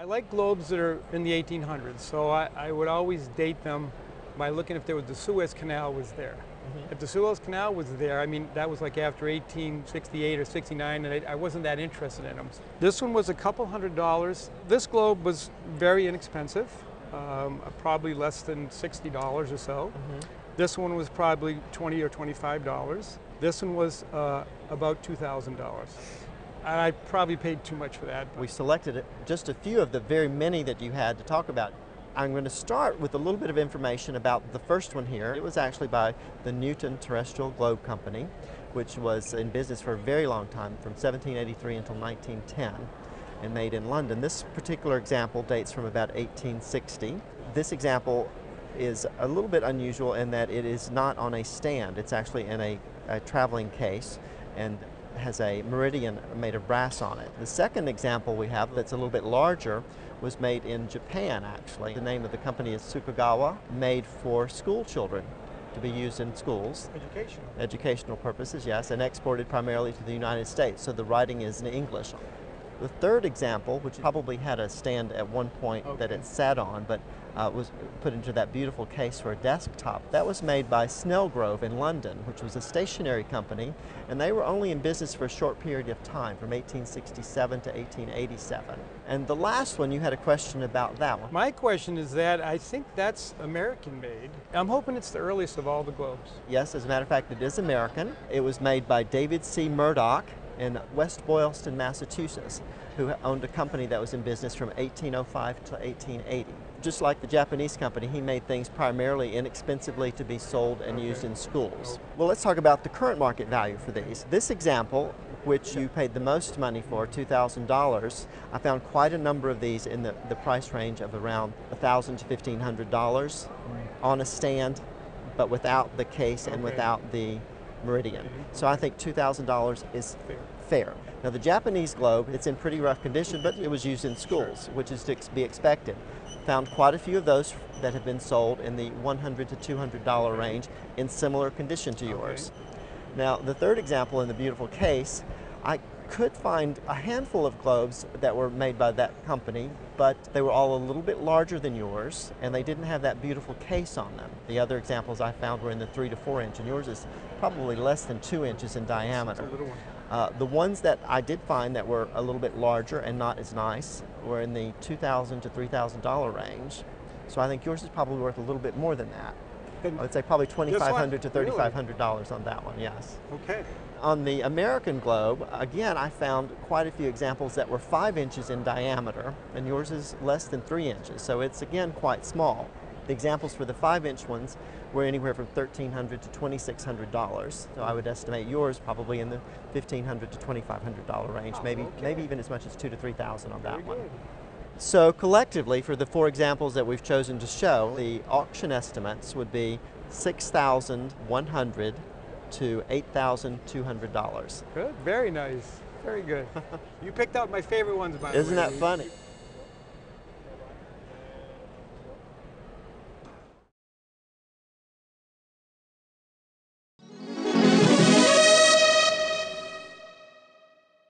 I like globes that are in the 1800s, so I would always date them by looking if there was the Suez Canal was there. If the Suez Canal was there, I mean, that was like after 1868 or 69, and I wasn't that interested in them. This one was a couple $100s. This globe was very inexpensive, probably less than $60 or so. This one was probably $20 or $25. This one was about $2,000. And I probably paid too much for that. We selected just a few of the very many that you had to talk about. I'm going to start with a little bit of information about the first one here. It was actually by the Newton Terrestrial Globe Company, which was in business for a very long time, from 1783 until 1910, and made in London. This particular example dates from about 1860. This example is a little bit unusual in that it is not on a stand. It's actually in a traveling case and has a meridian made of brass on it. The second example we have that's a little bit larger was made in Japan, actually. The name of the company is Tokugawa, made for school children to be used in schools. Educational. Educational purposes, yes, and exported primarily to the United States, so the writing is in English. The third example, which probably had a stand at one point that it sat on, but was put into that beautiful case for a desktop, that was made by Snellgrove in London, which was a stationery company, and they were only in business for a short period of time, from 1867 to 1887. And the last one, you had a question about that one. My question is that I think that's American made. I'm hoping it's the earliest of all the globes. Yes, as a matter of fact, it is American. It was made by David C. Murdoch in West Boylston, Massachusetts, who owned a company that was in business from 1805 to 1880. Just like the Japanese company, he made things primarily inexpensively to be sold and used in schools. Well, let's talk about the current market value for these. This example, which you paid the most money for, $2,000, I found quite a number of these in the price range of around $1,000 to $1,500 on a stand, but without the case and without the meridian. So I think $2,000 is fair. Now the Japanese globe, it's in pretty rough condition, but it was used in schools, which is to be expected. Found quite a few of those that have been sold in the $100 to $200 range in similar condition to yours. Now the third example in the beautiful case, I could find a handful of globes that were made by that company, but they were all a little bit larger than yours, and they didn't have that beautiful case on them. The other examples I found were in the 3 to 4 inch, and yours is probably less than 2 inches in diameter. It's a little one. The ones that I did find that were a little bit larger and not as nice were in the $2,000 to $3,000 range. So I think yours is probably worth a little bit more than that. I would say probably $2,500 to $3,500 on that one, yes. Okay. On the American globe, again, I found quite a few examples that were 5 inches in diameter, and yours is less than 3 inches, so it's again quite small. The examples for the 5-inch ones were anywhere from $1,300 to $2,600, so I would estimate yours probably in the $1,500 to $2,500 range, maybe even as much as $2,000 to $3,000 on that one. So collectively, for the 4 examples that we've chosen to show, the auction estimates would be $6,100 to $8,200. Good, very nice, very good. You picked out my favorite ones, by the way. Isn't that funny?